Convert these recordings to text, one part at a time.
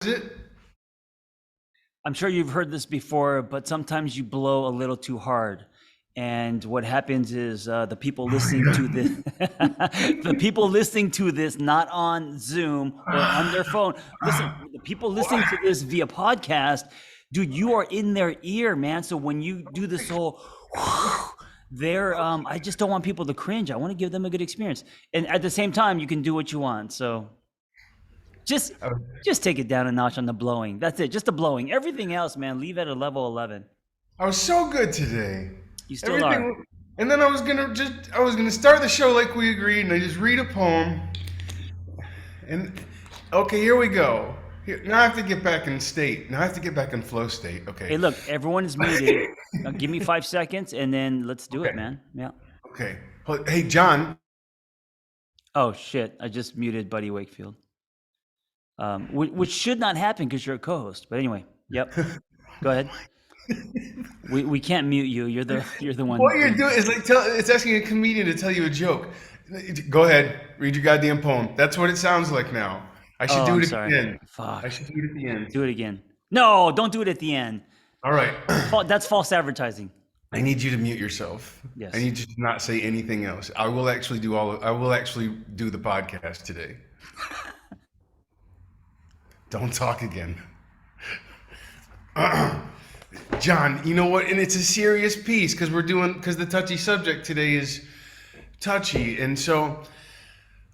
it? I'm sure you've heard this before, but sometimes you blow a little too hard. And what happens is the people listening to this, the people listening to this, not on Zoom or on their phone. Listen, the people listening to this via podcast, dude, you are in their ear, man. So when you do this whole, I just don't want people to cringe. I want to give them a good experience, and at the same time, you can do what you want. So just just take it down a notch on the blowing. That's it. Just the blowing. Everything else, man, leave at a level 11. I was so good today. You still are. Everything, and then I was gonna start the show like we agreed, and I just read a poem. And okay, here we go. Now I have to get back in state. Now I have to get back in flow state. Okay. Hey, look, everyone is muted. Now give me 5 seconds, and then let's do it, Okay. man. Yeah. Okay. Hey, John. Oh shit! I just muted Buddy Wakefield, which should not happen because you're a co-host. But anyway, yep. Go ahead. We can't mute you. You're the one. What you're doing is it's asking a comedian to tell you a joke. Go ahead, read your goddamn poem. That's what it sounds like now. I should Oh, do I'm it at sorry. the end. Fuck. I should do it at the end. Do it again. No, don't do it at the end. All right. That's false advertising. I need you to mute yourself. Yes. I need you to not say anything else. I will actually do the podcast today. Don't talk again. John, you know what? And it's a serious piece because the touchy subject today is touchy. And so,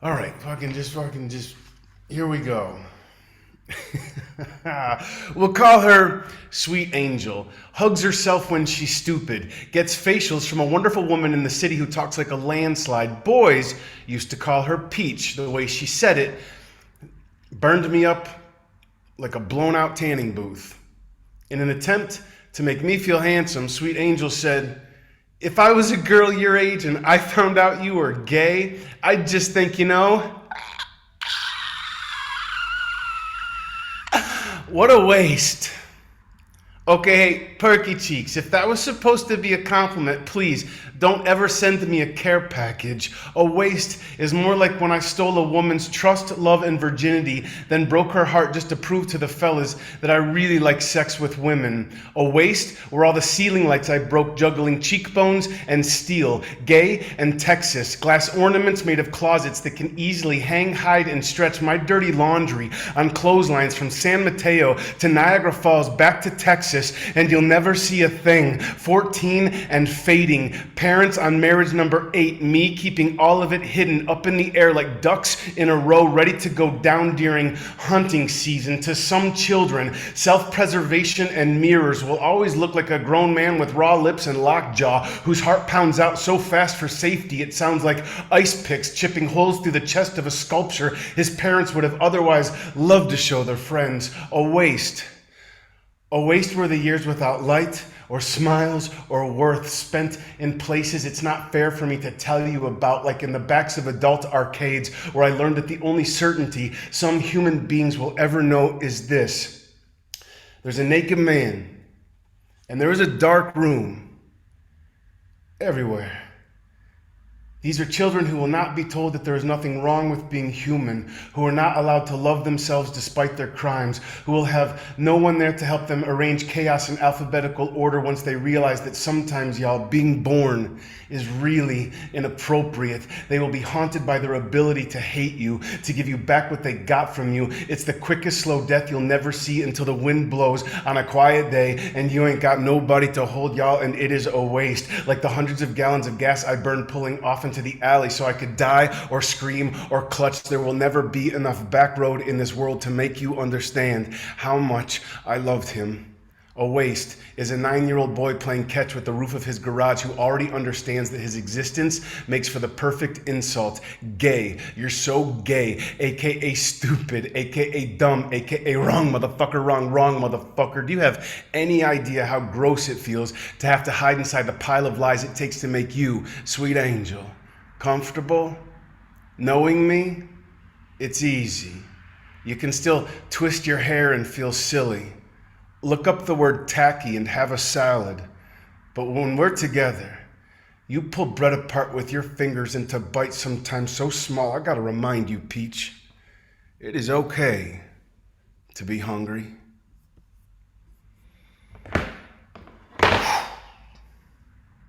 all right, fucking just, here we go. We'll call her Sweet Angel. Hugs herself when she's stupid. Gets facials from a wonderful woman in the city who talks like a landslide. Boys used to call her Peach. The way she said it burned me up like a blown out tanning booth. In an attempt to make me feel handsome, Sweet Angel said, "If I was a girl your age and I found out you were gay, I'd just think, what a waste." Okay, hey, Perky Cheeks, if that was supposed to be a compliment, please don't ever send me a care package. A waste is more like when I stole a woman's trust, love, and virginity, then broke her heart just to prove to the fellas that I really like sex with women. A waste were all the ceiling lights I broke juggling cheekbones and steel, gay and Texas, glass ornaments made of closets that can easily hang, hide, and stretch my dirty laundry on clotheslines from San Mateo to Niagara Falls back to Texas, and you'll never see a thing. 14 and fading. Parents on marriage number 8. Me keeping all of it hidden up in the air like ducks in a row ready to go down during hunting season. To some children, self-preservation and mirrors will always look like a grown man with raw lips and lockjaw whose heart pounds out so fast for safety it sounds like ice picks chipping holes through the chest of a sculpture his parents would have otherwise loved to show their friends. A waste. A waste were the years without light or smiles or worth spent in places it's not fair for me to tell you about, like in the backs of adult arcades where I learned that the only certainty some human beings will ever know is this. There's a naked man and there is a dark room everywhere. These are children who will not be told that there is nothing wrong with being human, who are not allowed to love themselves despite their crimes, who will have no one there to help them arrange chaos in alphabetical order once they realize that sometimes, y'all, being born is really inappropriate. They will be haunted by their ability to hate you, to give you back what they got from you. It's the quickest slow death you'll never see until the wind blows on a quiet day and you ain't got nobody to hold y'all, and it is a waste. Like the hundreds of gallons of gas I burned pulling off into the alley so I could die or scream or clutch. There will never be enough back road in this world to make you understand how much I loved him. A waste is a 9-year-old boy playing catch with the roof of his garage who already understands that his existence makes for the perfect insult. Gay. You're so gay. AKA stupid. AKA dumb. AKA wrong motherfucker. Wrong motherfucker. Do you have any idea how gross it feels to have to hide inside the pile of lies it takes to make you, Sweet Angel, comfortable? Knowing me? It's easy. You can still twist your hair and feel silly. Look up the word tacky and have a salad. But when we're together, you pull bread apart with your fingers into bites sometimes so small, I gotta remind you, Peach, it is okay to be hungry.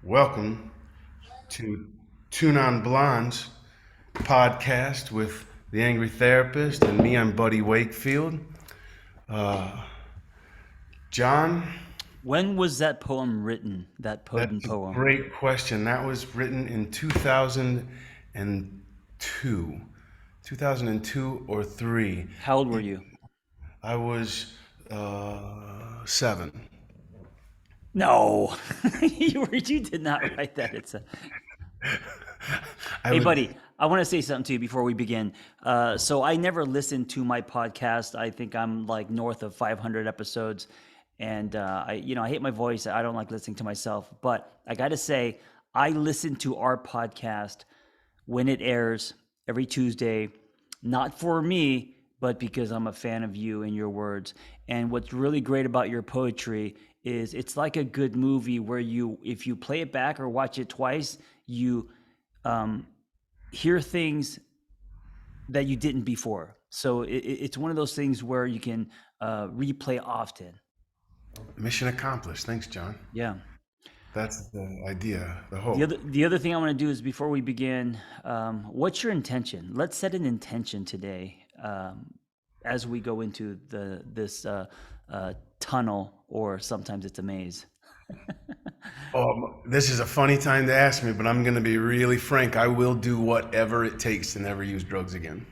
Welcome to Tune on Blondes podcast with the Angry Therapist and me. I'm Buddy Wakefield. John? When was that poem written? That potent That's a poem? great question. That was written in 2002. 2002 or 3. How old were you? I was 7. No, you did not write that. Hey, buddy, I want to say something to you before we begin. So I never listened to my podcast. I think I'm like north of 500 episodes, and I hate my voice. I don't like listening to myself, but I got to say, I listen to our podcast when it airs every Tuesday, not for me, but because I'm a fan of you and your words. And what's really great about your poetry is it's like a good movie where if you play it back or watch it twice, you hear things that you didn't before. So it's one of those things where you can replay often. Mission accomplished. Thanks, John. Yeah. That's the idea, the hope. The other thing I want to do is before we begin, what's your intention? Let's set an intention today as we go into this tunnel, or sometimes it's a maze. This is a funny time to ask me, but I'm going to be really frank. I will do whatever it takes to never use drugs again.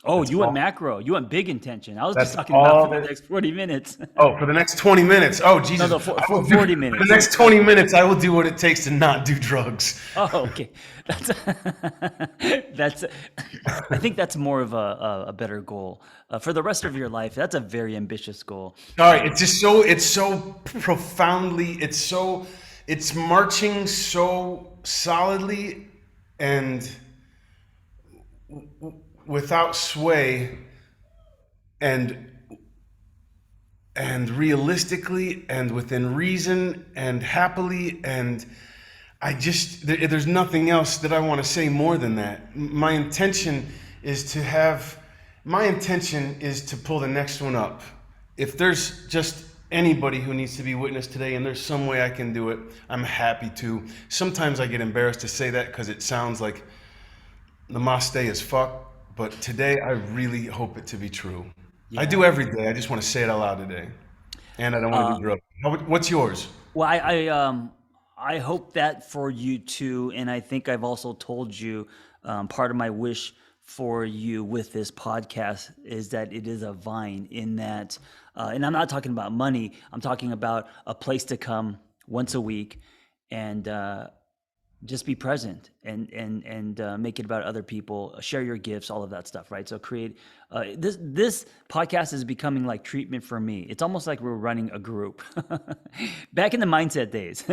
Oh, you went macro. You went big intention. I was just talking about for the next 40 minutes. Oh, for the next 20 minutes. Oh, Jesus. No, 40 minutes. For the next 20 minutes, I will do what it takes to not do drugs. Oh, okay. That's. I think that's more of a better goal for the rest of your life. That's a very ambitious goal. Sorry, it's so profoundly, it's marching so solidly and without sway and realistically and within reason and happily, and there's nothing else that I want to say more than that. My intention is to pull the next one up. If there's just anybody who needs to be witnessed today and there's some way I can do it, I'm happy to. Sometimes I get embarrassed to say that because it sounds like namaste as fuck. But today, I really hope it to be true. Yeah. I do every day. I just want to say it out loud today. And I don't want to do drugs. What's yours? Well, I hope that for you too. And I think I've also told you part of my wish for you with this podcast is that it is a vine in that, and I'm not talking about money. I'm talking about a place to come once a week and just be present and make it about other people, share your gifts, all of that stuff, right? So create this podcast is becoming like treatment for me. It's almost like we're running a group back in the mindset days,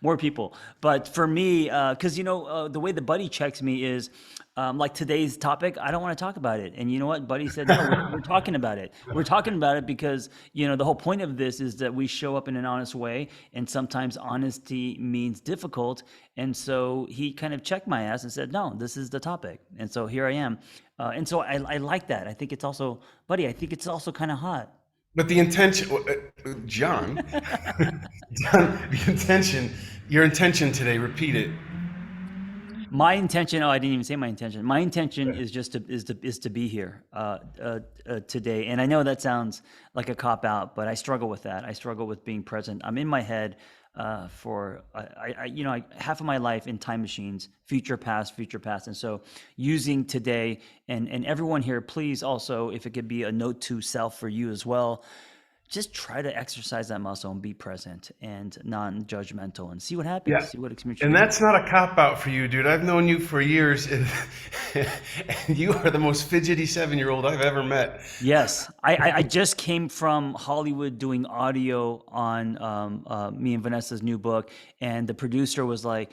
more people. But for me, because the way the buddy checks me is like today's topic, I don't want to talk about it. And you know what? Buddy said, no, we're talking about it. We're talking about it because, the whole point of this is that we show up in an honest way. And sometimes honesty means difficult. And so he kind of checked my ass and said, no, this is the topic. And so here I am. And so I like that. I think it's also, buddy, I think it's also kind of hot. But the intention, John, your intention today, repeat it. My intention. Oh, I didn't even say my intention. My intention is just to be here today. And I know that sounds like a cop out, but I struggle with that. I struggle with being present. I'm in my head for half of my life in time machines, future past. And so using today and everyone here, please also, if it could be a note to self for you as well, just try to exercise that muscle and be present and non-judgmental and see what happens. Yeah. See what experience. And that's not a cop-out for you, dude. I've known you for years, and you are the most fidgety 7-year-old I've ever met. Yes. I just came from Hollywood doing audio on me and Vanessa's new book, and the producer was like,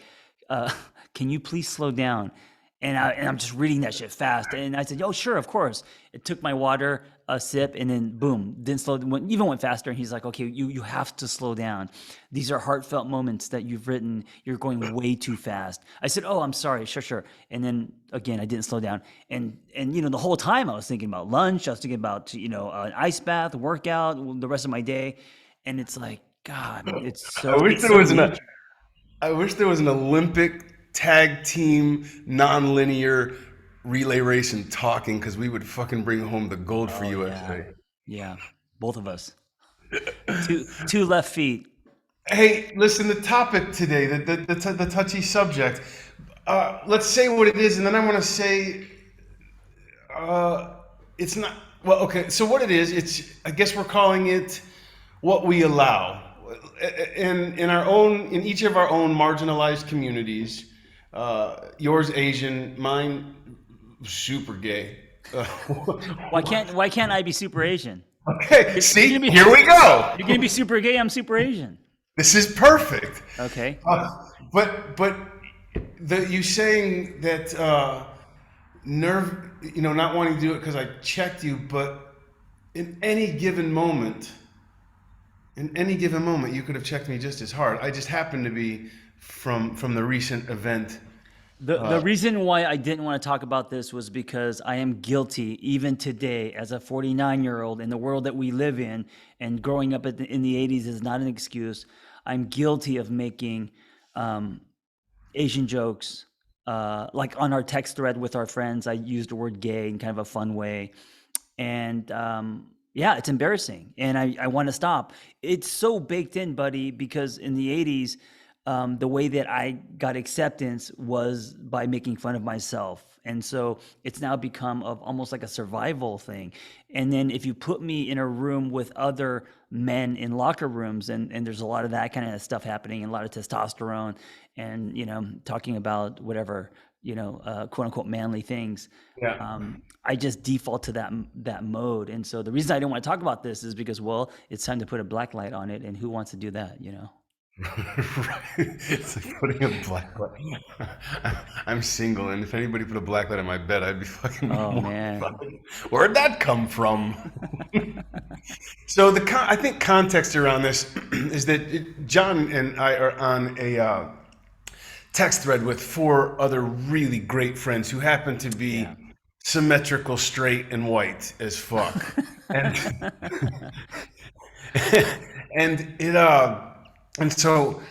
can you please slow down? And I'm just reading that shit fast. And I said, oh, sure, of course. It took my water. a sip, and then boom, didn't slow, went faster. And he's like, okay, you have to slow down. These are heartfelt moments that you've written. You're going way too fast. I said, oh, I'm sorry, sure. And then again, I didn't slow down. And the whole time I was thinking about lunch. I was thinking about an ice bath, workout, the rest of my day. And it's like, God, I wish it's there so was neat. I wish there was an Olympic tag team non-linear relay race and talking, because we would fucking bring home the gold for Oh yeah, USA. yeah, both of us. Two left feet. Hey, listen, the topic today, the touchy subject. Let's say what it is, and then I want to say it's not. Well, okay. So what it is, I guess we're calling it what we allow in each of our own marginalized communities. Yours Asian, mine super gay. Why can't I be super Asian? Okay, You're see, gonna be here we go. you're gonna be super gay. I'm super Asian. This is perfect. Okay. But you saying that nerve, not wanting to do it because I checked you, but in any given moment, you could have checked me just as hard. I just happened to be from the recent event. The reason why I didn't want to talk about this was because I am guilty, even today, as a 49-year-old in the world that we live in, and growing up in the 80s is not an excuse. I'm guilty of making Asian jokes. Like on our text thread with our friends, I used the word gay in kind of a fun way. And yeah, it's embarrassing. And I want to stop. It's so baked in, buddy, because in the 80s, the way that I got acceptance was by making fun of myself. And so it's now become of almost like a survival thing. And then if you put me in a room with other men in locker rooms, and there's a lot of that kind of stuff happening, and a lot of testosterone, and talking about whatever, quote unquote manly things. Yeah. I just default to that mode. And so the reason I didn't want to talk about this is because, well, it's time to put a black light on it, and who wants to do that, Right. It's like putting a black light. I'm single, and if anybody put a black light on my bed, I'd be fucking Oh man. mortified. Where'd that come from? So I think context around this is that John and I are on a text thread with 4 other really great friends who happen to be Yeah. symmetrical, straight, and white as fuck, and and and so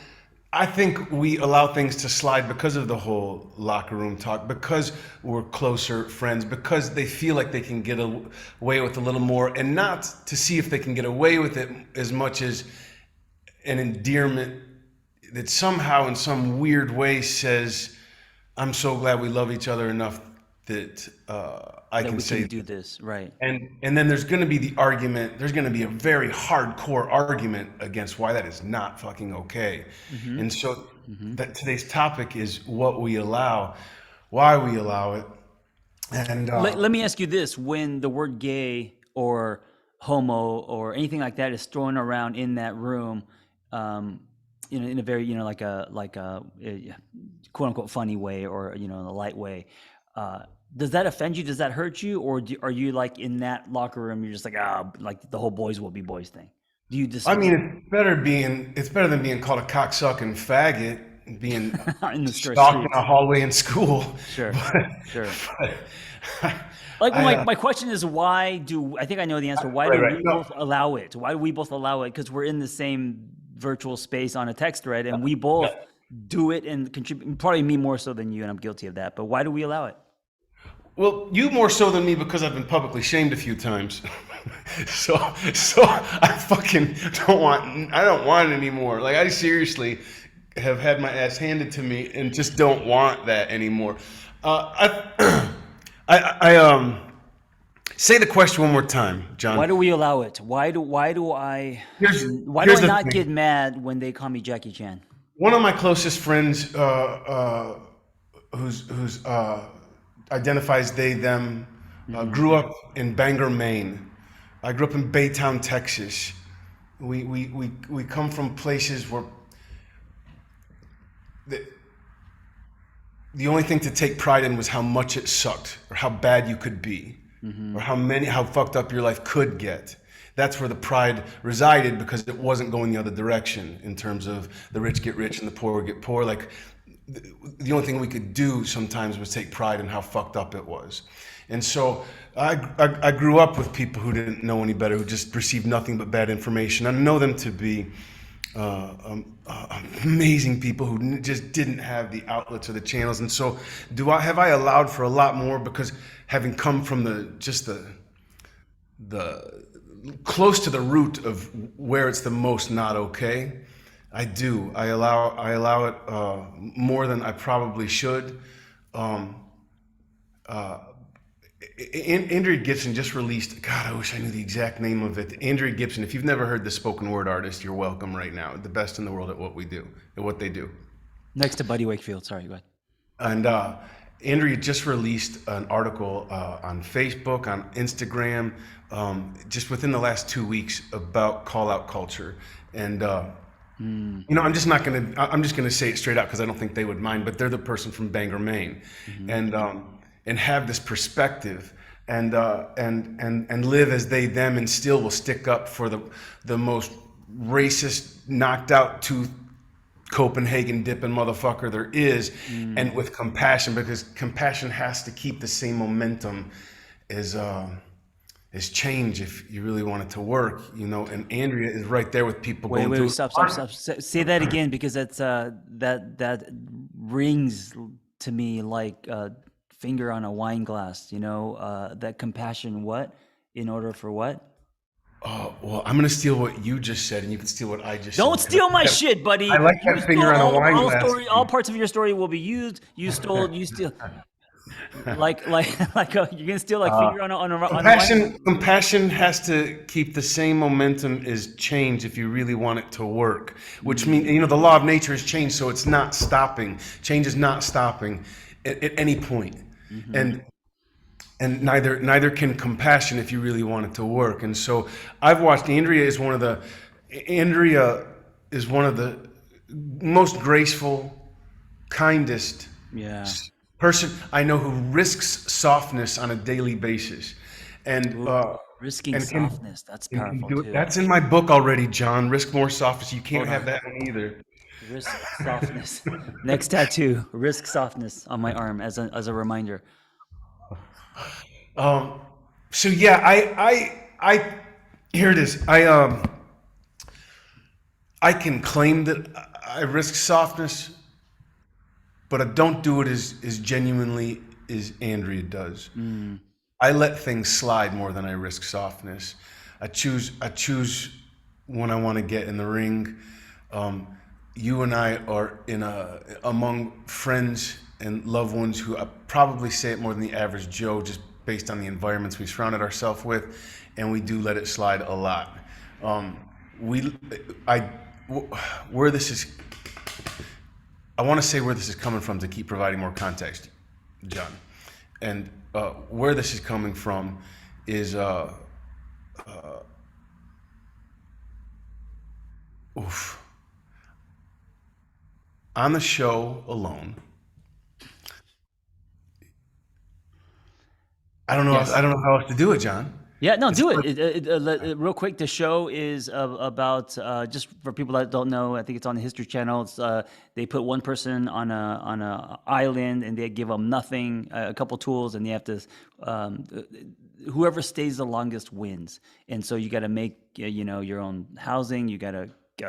I think we allow things to slide because of the whole locker room talk, because we're closer friends, because they feel like they can get away with a little more, and not to see if they can get away with it as much as an endearment that somehow in some weird way says, I'm so glad we love each other enough that I That can we say can do this, right? and then there's going to be the argument. There's going to be a very hardcore argument against why that is not fucking okay. And so that today's topic is what we allow, why we allow it, and Let me ask you this: when the word gay or homo or anything like that is thrown around in that room, in a very quote unquote funny way, or in a light way, does that offend you? Does that hurt you, or are you like in that locker room? You're just like like the whole boys will be boys thing. Do you I disagree? mean, it's better than being called a cocksucking faggot, and being In the stalked in streets? a hallway in school. Sure, sure. But Like I, my question is, why do I think I know the answer? Why right, do right. we No, both allow it? Why do we both allow it? Because we're in the same virtual space on a text thread, and we both do it and contribute. Probably me more so than you, and I'm guilty of that. But why do we allow it? well, you more so than me, because I've been publicly shamed a few times. So I fucking I don't want it anymore. Like, I seriously have had my ass handed to me and just don't want that anymore. I say the question one more time, Why John. do we allow it? Why do I Here's the not get thing. mad when they call me Jackie Chan? One of my closest friends, who's identifies they them, Hmm. grew up in Bangor, Maine. I grew up in Baytown, Texas. We come from places where the, the only thing to take pride in was how much it sucked or how bad you could be. or how fucked up your life could get. That's where the pride resided, because it wasn't going the other direction in terms of the rich get rich and the poor get poor. Like, the only thing we could do sometimes was take pride in how fucked up it was. And so I grew up with people who didn't know any better, who just received nothing but bad information. I know them to be amazing people who just didn't have the outlets or the channels. And so have I allowed for a lot more, because having come from the close to the root of where it's the most not okay, I do. I allow it more than I probably should. Andrea Gibson just released, God, I wish I knew the exact name of it. Andrea Gibson, if you've never heard the spoken word artist, you're welcome right now. The best in the world at what we do, at what they do. Next to Buddy Wakefield. Sorry, go ahead. And Andrea just released an article on Facebook, on Instagram, just within the last 2 weeks, about call out culture. And you know, I'm just gonna say it straight out, because I don't think they would mind, but they're the person from Bangor, Maine, and have this perspective, and live as they them, and still will stick up for the most racist, knocked out tooth, Copenhagen dipping motherfucker there is, and with compassion, because compassion has to keep the same momentum as change if you really want it to work, you know. And Andrea is right there with people. Wait, stop. Say that again, because that's that rings to me like finger on a wine glass, you know. That compassion, what? In order for what? Oh, well, I'm going to steal what you just said, and you can steal what I just said. Don't steal my shit, buddy. I like that finger on a wine glass. All parts of your story will be used. You steal. Like you're gonna steal like finger on a wine. Compassion has to keep the same momentum as change if you really want it to work. Which means, you know, the law of nature is change, so it's not stopping. Change is not stopping at any point, and neither can compassion if you really want it to work. And so I've watched. Andrea is one of the most graceful, kindest. Yeah. Person I know who risks softness on a daily basis, and risking softness, that's powerful too. That's in my book already, John. Risk more softness. You can't have that one either. Risk softness. Next tattoo: risk softness on my arm as a reminder. So yeah, I here it is. I can claim that I risk softness, but I don't do it as genuinely as Andrea does. I let things slide more than I risk softness. I choose when I want to get in the ring. You and I are among friends and loved ones who I probably say it more than the average Joe, just based on the environments we surrounded ourselves with, and we do let it slide a lot. I want to say where this is coming from to keep providing more context, John. And where this is coming from is on the show alone. I don't know. Yes. I don't know how else to do it, John. Yeah, no, do it. Real quick, the show is about, just for people that don't know, I think it's on the History Channel. It's, they put one person on a island, and they give them nothing, a couple tools, and they have to, whoever stays the longest wins. And so you got to make, you know, your own housing. You got to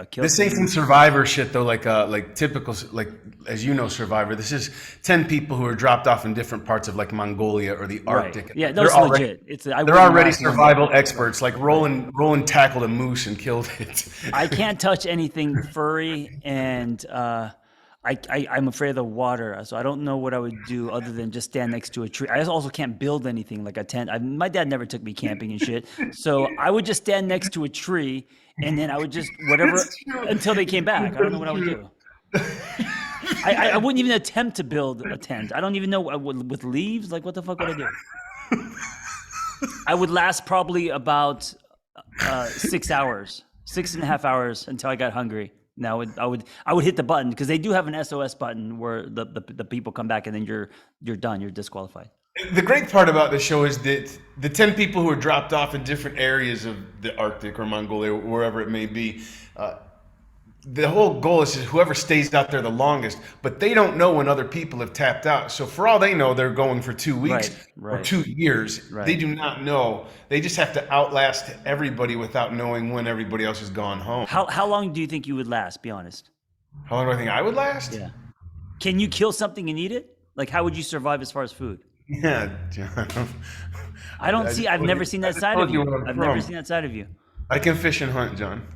kill. This ain't some Survivor shit though, like typical, like, as you know, Survivor. This is 10 people who are dropped off in different parts of like Mongolia or the Arctic. Yeah, that's legit. They're already survival experts. Like Roland tackled a moose and killed it. I can't touch anything furry, and I'm afraid of the water, so I don't know what I would do other than just stand next to a tree. I also can't build anything like a tent. My dad never took me camping and shit, so I would just stand next to a tree, and then I would just whatever until they came back. I don't know what I would do. I wouldn't even attempt to build a tent. I don't even know with leaves. Like, what the fuck would I do? I would last probably about 6 hours, 6.5 hours until I got hungry. Now I would hit the button, because they do have an SOS button where the people come back, and then you're done. You're disqualified. The great part about the show is that the 10 people who are dropped off in different areas of the Arctic or Mongolia, or wherever it may be, uh, the whole goal is whoever stays out there the longest, but they don't know when other people have tapped out. So for all they know, they're going for 2 weeks Right, or right, 2 years. They right. do not know. They just have to outlast everybody without knowing when everybody else has gone home. How long do you think you would last? Be honest. How long do I think I would last? Yeah. Can you kill something and eat it? Like, how would you survive as far as food? Yeah, John. I don't see. I've never seen I that just side of told you you. where I'm I've never from. seen that side of you. I can fish and hunt, John.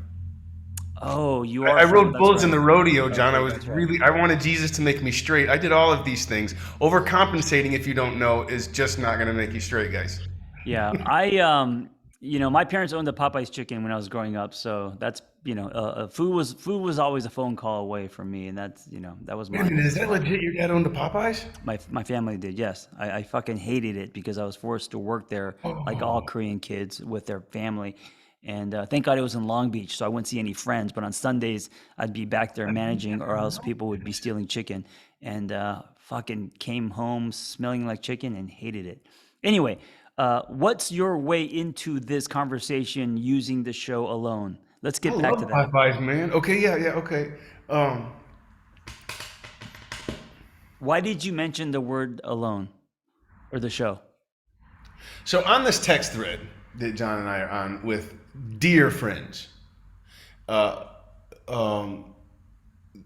Oh, you I are from. rode That's bulls in right. the rodeo, John. I Okay, was that's right. really, I wanted Jesus to make me straight. I did all of these things. Overcompensating, if you don't know, is just not going to make you straight, guys. Yeah, my parents owned the Popeyes chicken when I was growing up, so that's food was always a phone call away from me, and that's that was Wait a my minute, is that legit? Your dad owned the Popeyes? my family did. Yes, I fucking hated it because I was forced to work there like all Oh, Korean kids with their family, and thank God it was in Long Beach, so I wouldn't see any friends. But on Sundays, I'd be back there managing, or else people would be stealing chicken, and fucking came home smelling like chicken and hated it. Anyway, what's your way into this conversation using the show alone? Let's I get back to love that. Popeyes, man. Okay, yeah, yeah, okay. Um, Why did you mention the word alone or the show? so on this text thread that John and I are on with dear friends, uh, um,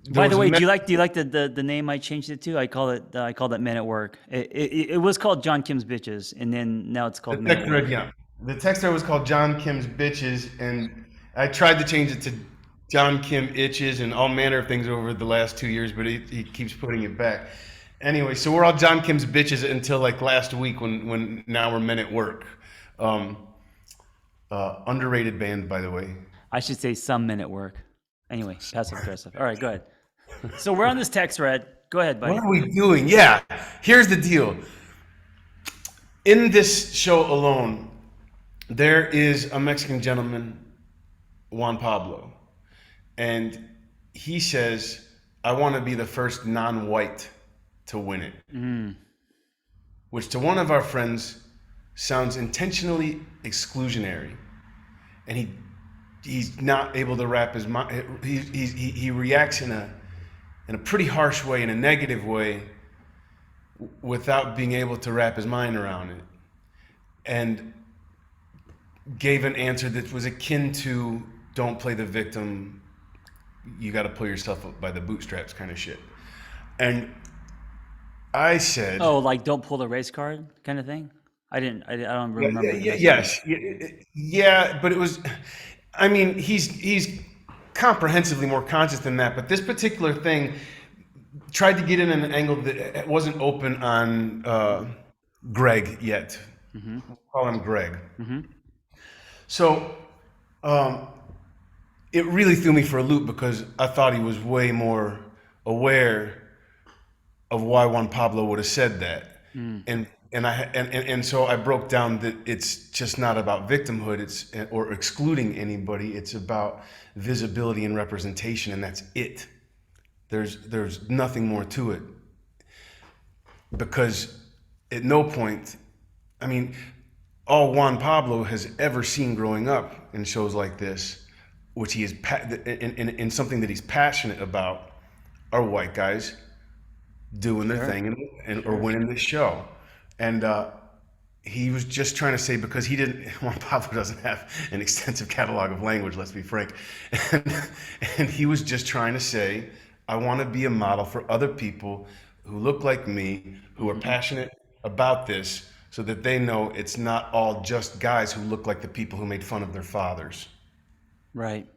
there By the was a way, message. do you like the name I changed it to? I call it Men at Work. It was called John Kim's Bitches, and then now it's The called Men text at thread, Work. yeah. The text thread was called John Kim's Bitches, and I tried to change it to John Kim Itches and all manner of things over the last 2 years, but he keeps putting it back. Anyway, so we're all John Kim's bitches until like last week when now we're Men at Work. Um, Underrated band, by the way. I should say some Men at Work. Anyway, passive aggressive. All right, go ahead. So we're on this text thread. Go ahead, What buddy. are we doing? Yeah, here's the deal. In this show alone, there is a Mexican gentleman, Juan Pablo, and he says, I want to be the first non white to win it, Mm, which to one of our friends sounds intentionally exclusionary. And he's not able to wrap his mind. He reacts in a pretty harsh way, in a negative way, without being able to wrap his mind around it. And gave an answer that was akin to don't play the victim, you got to pull yourself up by the bootstraps kind of shit. And I said, oh, like don't pull the race card kind of thing. I don't yeah, yeah, remember the yeah, messaging. yes, yeah, but it was, I mean, he's comprehensively more conscious than that, but this particular thing tried to get in an angle that wasn't open on Greg yet. Mm-hmm. We'll call him Greg. Mm-hmm. So um, it really threw me for a loop because I thought he was way more aware of why Juan Pablo would have said that, Mm, and so I broke down that it's just not about victimhood, it's or excluding anybody. It's about visibility and representation, and that's it. There's nothing more to it because at no point, I mean, all Juan Pablo has ever seen growing up in shows like this, which he is in something that he's passionate about, are white guys doing their sure, thing or sure. winning this show. And he was just trying to say because he didn't, Juan Pablo doesn't have an extensive catalog of language, let's be frank. And, and he was just trying to say, I want to be a model for other people who look like me, who are Hmm. passionate about this, so that they know it's not all just guys who look like the people who made fun of their fathers. Right.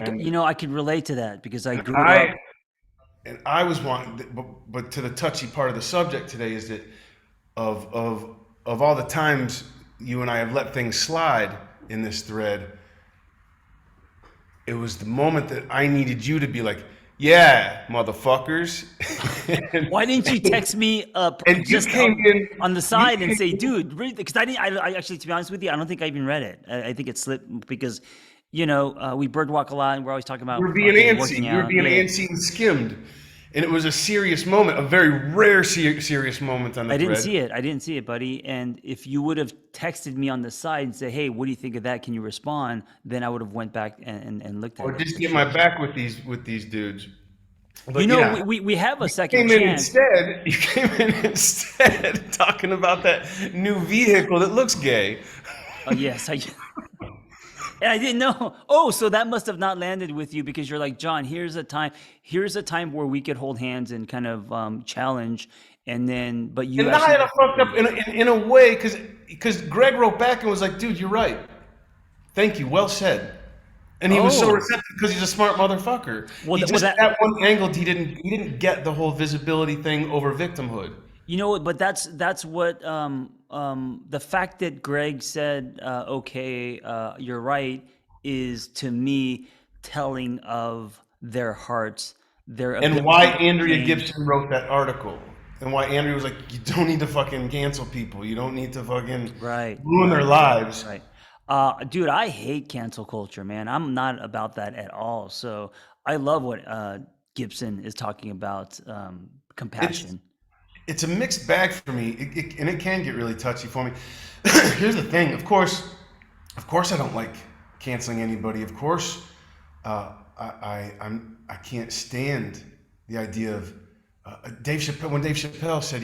And I could relate to that because I and grew I up. and I was wanting, but to the touchy part of the subject today is that of of of all the times you and I have let things slide in this thread, it was the moment that I needed you to be like, "Yeah, motherfuckers," Why didn't you and, text me up and you just came in. on the You side and came say, in. dude, read because I didn't. I actually, to be honest with you, I don't think I even read it. I think it slipped because, we birdwalk a lot and we're always talking You about were being fucking antsy. working You were out. being Yeah. antsy and skimmed. and it was a serious moment, a very rare serious moment on the I didn't thread. see it. I didn't see it, buddy. And if you would have texted me on the side and said, "Hey, what do you think of that? Can you respond?" Then I would have went back and looked Or at it just for get my sure. back with these dudes. You But know, yeah, we have a second came in chance. instead. You came in instead talking about that new vehicle that looks gay. Oh yes, I. And I didn't know. Oh, so that must have not landed with you because you're like, John, here's a time where we could hold hands and kind of challenge. And then, but you And now I had actually, a fucked up in a way because Greg wrote back and was like, "Dude, you're right. Thank you. Well said." And he was so oh, receptive because he's a smart motherfucker. well, He well, just that, that one angle he didn't get the whole visibility thing over victimhood. you know what, but that's what, the fact that Greg said, okay, you're right, is to me telling of their hearts, their And why ability to Andrea change. Gibson wrote that article. And why Andrea was like, you don't need to fucking cancel people. You don't need to fucking Right, ruin their right, lives. right. Dude, I hate cancel culture, man. I'm not about that at all. So I love what Gibson is talking about, It's compassion. it's a mixed bag for me, and it can get really touchy for me. Here's the thing, of course, I don't like canceling anybody. Of course, I can't stand the idea of Dave Chappelle. When Dave Chappelle said,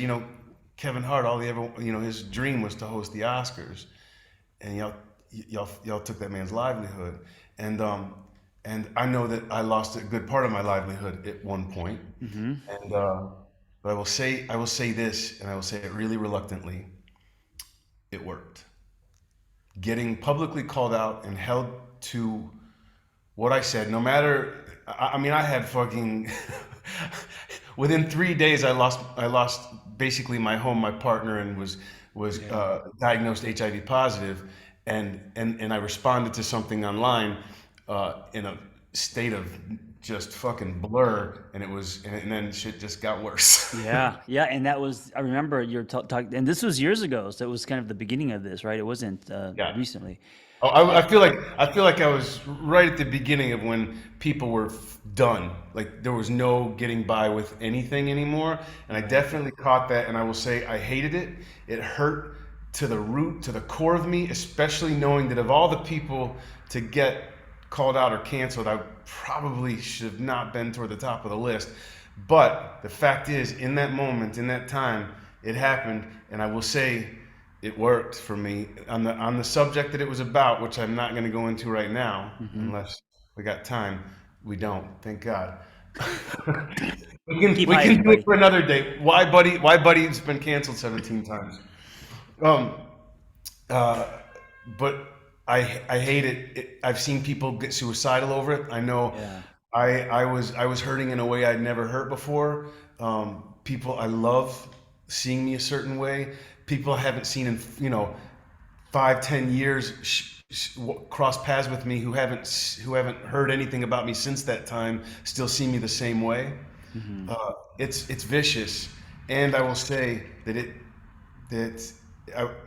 Kevin Hart, all he ever, his dream was to host the Oscars, and y'all took that man's livelihood, and and I know that I lost a good part of my livelihood at one point, Hmm. and but I will say this, and I will say it really reluctantly. It worked. Getting publicly called out and held to what I said, no matter. I mean, I had fucking. Within 3 days, I lost basically my home, my partner, and was Yeah. diagnosed HIV positive, and I responded to something online in a state of just fucking blur, and then shit just got worse. Yeah, yeah, and that was, I remember you're talking, and this was years ago, so it was kind of the beginning of this, right? It wasn't Yeah. recently. Oh, Uh, I feel like I was right at the beginning of when people were done. Like there was no getting by with anything anymore, and I right. definitely caught that. And I will say I hated it. It hurt to the root, to the core of me, especially knowing that of all the people to get called out or canceled, I probably should have not been toward the top of the list. But the fact is, in that moment, in that time, it happened, and I will say it worked for me on the subject that it was about, which I'm not going to go into right now, Hmm. unless we got time. We don't, thank God. we can Keep we can hiding, do it buddy. for another day. Why, buddy? Why, buddy's been canceled 17 times. Um, uh, but I hate it. I've seen people get suicidal over it. I know Yeah. I was hurting in a way I'd never hurt before. People I love seeing me a certain way. People I haven't seen in 5, 10 years cross paths with me who haven't heard anything about me since that time still see me the same way. Hmm. It's vicious, and I will say that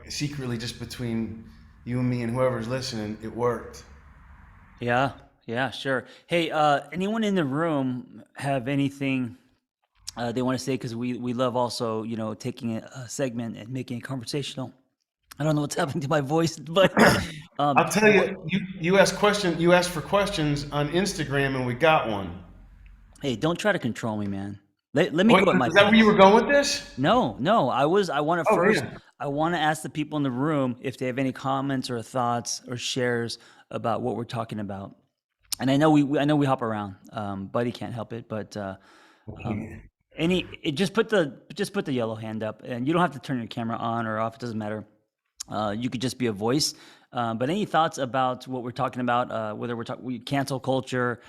secretly, just between you and me and whoever's listening, it worked. Yeah, yeah, sure. Hey, anyone in the room have anything they want to say? Because we love also, taking a segment and making it conversational. I don't know what's happening to my voice, but I'll tell what? you, you asked for questions on Instagram, and we got one. Hey, don't try to control me, man. Let me Wait, go at my is that where you were pace. going with this? No, no. I want to Oh first. yeah. I want to ask the people in the room if they have any comments or thoughts or shares about what we're talking about. And I know I know we hop around. Buddy can't help it, but um, Okay. just put the yellow hand up, and you don't have to turn your camera on or off. It doesn't matter. You could just be a voice. But any thoughts about what we're talking about? Whether we're talking cancel culture,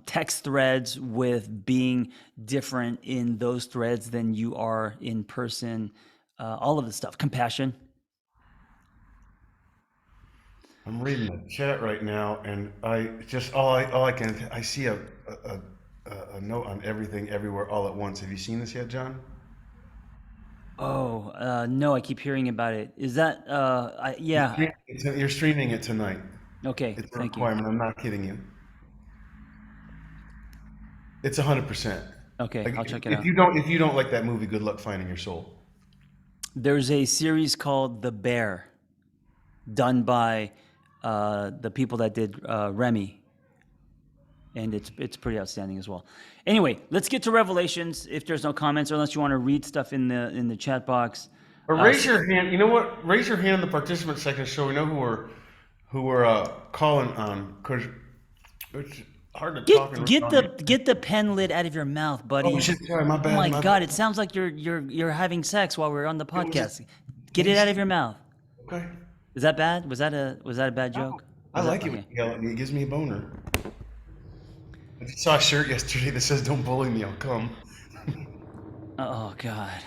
text threads with being different in those threads than you are in person, all of the stuff, compassion. I'm reading the chat right now, and I just all I can I see a note on everything everywhere all at once. Have you seen this yet, John? Oh, no, I keep hearing about it. Is that, yeah, You're streaming it tonight. okay, It's a thank you. requirement. I'm not kidding you. It's 100%. Okay, Like I'll check it if out. you don't like that movie, good luck finding your soul. There's a series called The Bear, done by the people that did Remy, and it's pretty outstanding as well. Anyway, let's get to Revelations. If there's no comments, or unless you want to read stuff in the chat box. Or Uh, raise your hand. You know what? Raise your hand in the participant section so we know who we're calling on. Because it's hard to talk and read on here. Get the pen lid out of your mouth, Oh buddy. shit! Sorry, my Oh bad. my My God, bad. it sounds like you're having sex while we're on the It was just podcast. Get it out of wasted. your mouth. Okay. Is that bad? Was that a bad joke? I Was that like it when okay? you yell at me. It gives me a boner. I just saw a shirt yesterday that says "Don't bully me, I'll come." Oh God.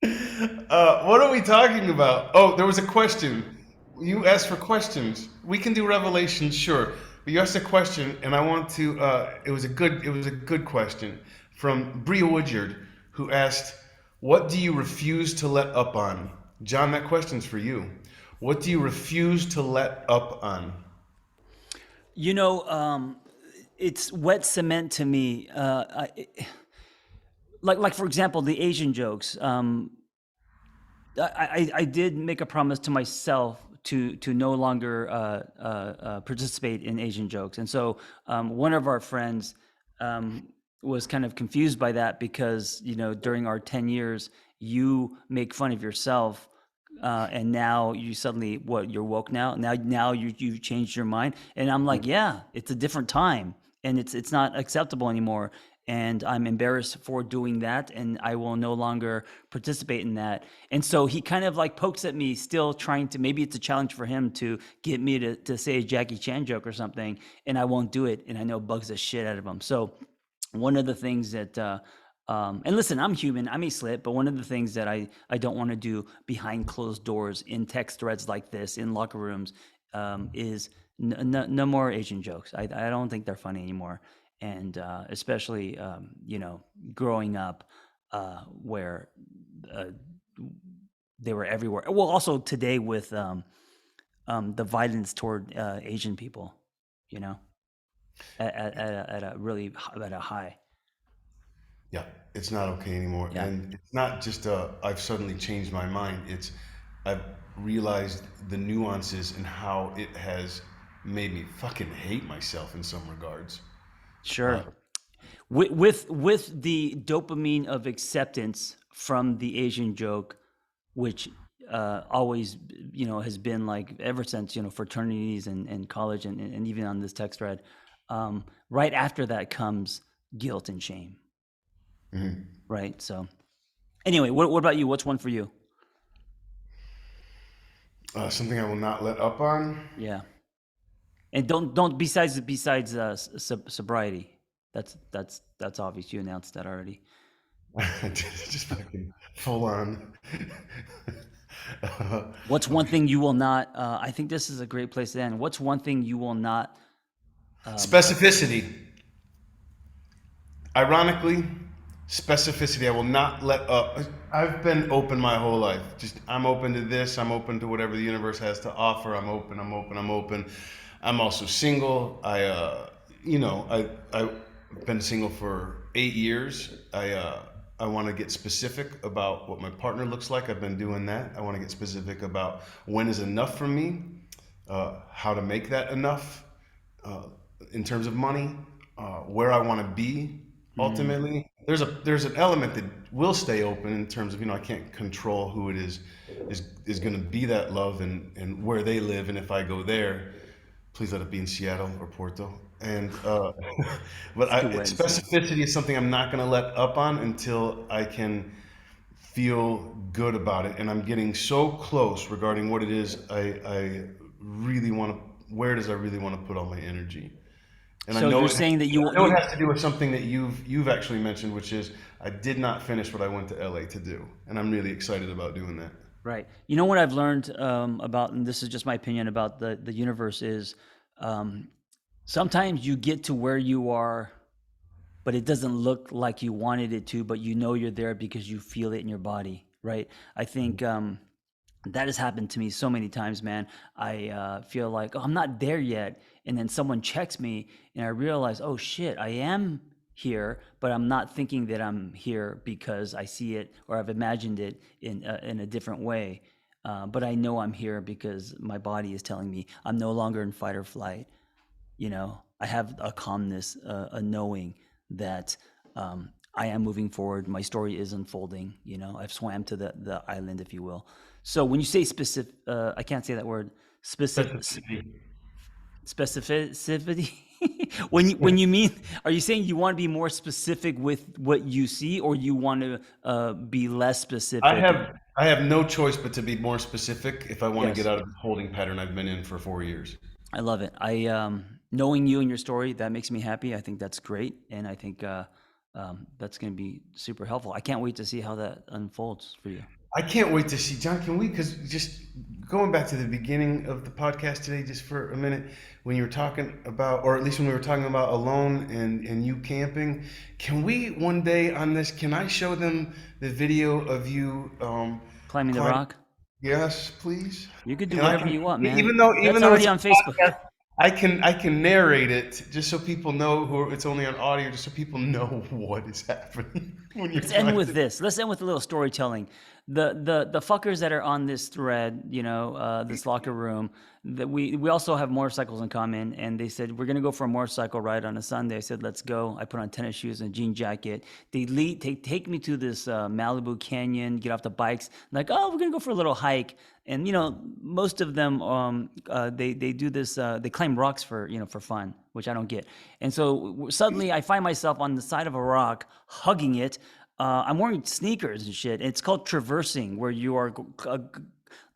What are we talking about? Oh, there was a question. You asked for questions. We can do revelations, sure. But you asked a question, and I want to. It was a good question from Bria Woodyard, who asked, "What do you refuse to let up on?" John, that question's for you. What do you refuse to let up on? You know, it's wet cement to me. Like for example, the Asian jokes. I did make a promise to myself to no longer participate in Asian jokes, and so one of our friends was kind of confused by that because during our 10 years, you make fun of yourself, and now you suddenly you're woke now. Now you've changed your mind, and I'm like, yeah, it's a different time, and it's not acceptable anymore. And I'm embarrassed for doing that, and I will no longer participate in that. And so he kind of like pokes at me, still trying to, maybe it's a challenge for him to get me to say a Jackie Chan joke or something, and I won't do it. And I know it bugs the shit out of him. So one of the things that, and listen, I'm human, I may slip, but one of the things that I don't want to do behind closed doors in text threads like this, in locker rooms, is no more Asian jokes. I don't think they're funny anymore. And especially, growing up where uh, they were everywhere. Well, also today with the violence toward Asian people, you know, at a really at a high. Yeah, it's not okay anymore. Yeah, And it's not just I've suddenly changed my mind. It's I've realized the nuances and how it has made me fucking hate myself in some regards. Uh, sure. With the dopamine of acceptance from the Asian joke, which always has been like ever since fraternities and college and even on this text thread, right after that comes guilt and shame, mhm. right? So anyway, what about you? What's one for you? Something I will not let up on. Yeah, and don't besides sobriety. That's obvious. You announced that already. Just fucking full on. What's one thing you will not? I think this is a great place to end. What's one thing you will not? Specificity. Ironically, specificity. I will not let up. I've been open my whole life. Just I'm open to this. I'm open to whatever the universe has to offer. I'm open. I'm open. I'm open. I'm also single. I've been single for 8 years. I want to get specific about what my partner looks like. I've been doing that. I want to get specific about when is enough for me, how to make that enough, uh, in terms of money, where I want to be Mm, ultimately. There's an element that will stay open in terms of I can't control who it is going to be that love and where they live, and if I go there, please let it be in Seattle or Porto. And but it's too wet and sunny. specificity is something I'm not going to let up on until I can feel good about it. And I'm getting so close regarding what it is I really want to, where it is I really want to put all my energy. And So you're saying that I know it has to do with something that you've actually mentioned, which is I did not finish what I went to LA to do, and I'm really excited about doing that. right. You know what I've learned about, and this is just my opinion about the universe is, um, sometimes you get to where you are, but it doesn't look like you wanted it to, but you're there because you feel it in your body, right? I think that has happened to me so many times, man. I feel like, oh, I'm not there yet, and then someone checks me, and I realize, oh shit, I am here, but I'm not thinking that I'm here because I see it or I've imagined it in a different way. But I know I'm here because my body is telling me I'm no longer in fight or flight. I have a calmness, a knowing that I am moving forward. My story is unfolding. I've swam to the island, if you will. So when you say specific, I can't say that word. Specificity. Specificity. when you mean, are you saying you want to be more specific with what you see, or you want to be less I specific? have I have no choice but to be more specific if I want to get Yes. out of the holding pattern I've been in for 4 years. I love it. I knowing you and your story, that makes me happy. I think that's great, and I think that's going to be super helpful. I can't wait to see how that unfolds for you. I can't wait to see John. Can we? Because just going back to the beginning of the podcast today, just for a minute, when you were talking about, or at least when we were talking about alone and you camping, can we one day on this? Can I show them the video of you Climbing the climbing? rock. Yes, please. You could do And I whatever can, you want, man. even though That's it's already a on Facebook. podcast, I can narrate it just so people know who it's only on audio, just so people know what is happening when you're Let's end trying with to. this. Let's end with a little storytelling. The fuckers that are on this thread, this locker room, that we also have motorcycles in common, and they said we're gonna go for a motorcycle ride on a Sunday. I said let's go. I put on tennis shoes and a jean jacket. They take me to this Malibu Canyon, get off the bikes, like, oh, we're gonna go for a little hike. And most of them they do this. They climb rocks for fun, which I don't get. And so suddenly I find myself on the side of a rock, hugging it. I'm wearing sneakers and shit. It's called traversing, where you are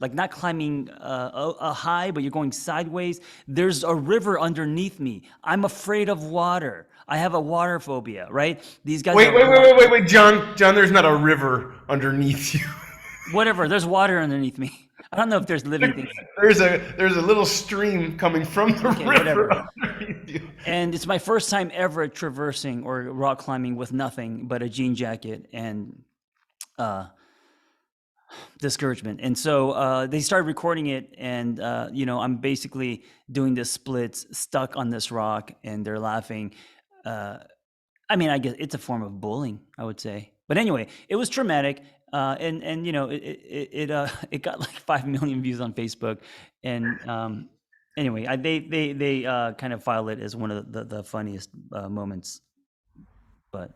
like not climbing a high, but you're going sideways. There's a river underneath me. I'm afraid of water. I have a water phobia, right? These guys Wait, are wait, wait, wait, wait, wait, John. John, there's not a river underneath you. whatever. There's water underneath me. I don't know if there's living things. There's a little stream coming from the Okay, river whatever. underneath you. And it's my first time ever traversing or rock climbing with nothing but a jean jacket and discouragement. And so they started recording it, and I'm basically doing this splits, stuck on this rock, and they're laughing. I guess it's a form of bullying, I would say. But anyway, it was traumatic, and it got like 5 million views on Facebook, and anyway, they kind of file it as one of the funniest moments, but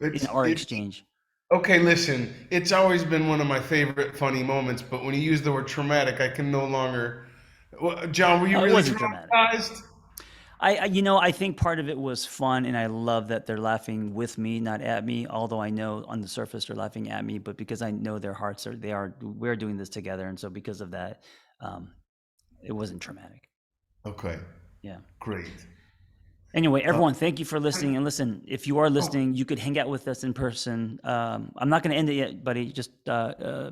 in our It's exchange. okay. Listen, it's always been one of my favorite funny moments, but when you use the word traumatic, I can no longer. Well, John, were you No, it really wasn't dramatic. traumatized? I think part of it was fun, and I love that they're laughing with me, not at me. Although I know on the surface they're laughing at me, but because I know their hearts we're doing this together, and so because of that, it wasn't traumatic. Okay, Yeah. great. Anyway, Uh, everyone, thank you for listening. And listen, if you are oh, listening, you could hang out with us in person. I'm not going to end it yet, buddy. Just bit.ly,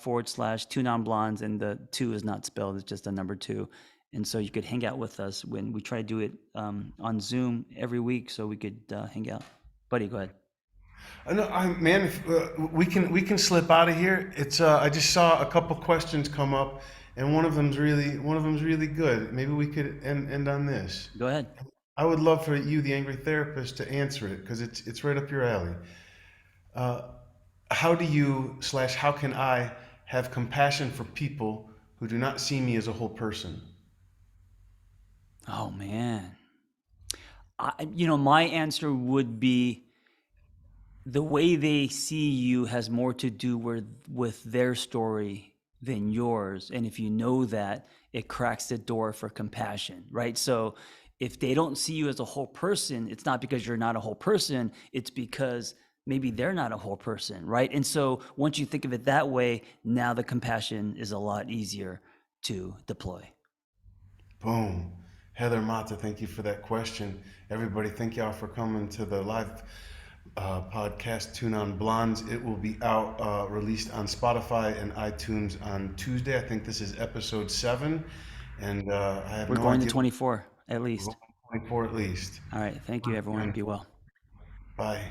bit.ly/two non-blondes. And the two is not spelled, it's just a number two. And so you could hang out with us when we try to do it on Zoom every week, so we could hang out. Buddy, go ahead. no, man, if, we can slip out of here. It's I just saw a couple questions come up, and one of them's really good. Maybe we could end on this. Go ahead. I would love for you, the angry therapist, to answer it because it's right up your alley. Uh, how do you/how can I have compassion for people who do not see me as a whole person? Oh, man. My answer would be the way they see you has more to do with their story than yours. And if you know that, it cracks the door for compassion, right? So if they don't see you as a whole person, it's not because you're not a whole person, it's because maybe they're not a whole person, right? And so once you think of it that way, now the compassion is a lot easier to deploy. Boom. Heather Mata, thank you for that question. Everybody, thank y'all for coming to the live podcast Tune on Blondes. It will be out, released on Spotify and iTunes on Tuesday. I think this is episode 7, and I have We're no going to idea. 24 at We're least. going 24 at least. All right. Thank you, everyone. Be well. Bye.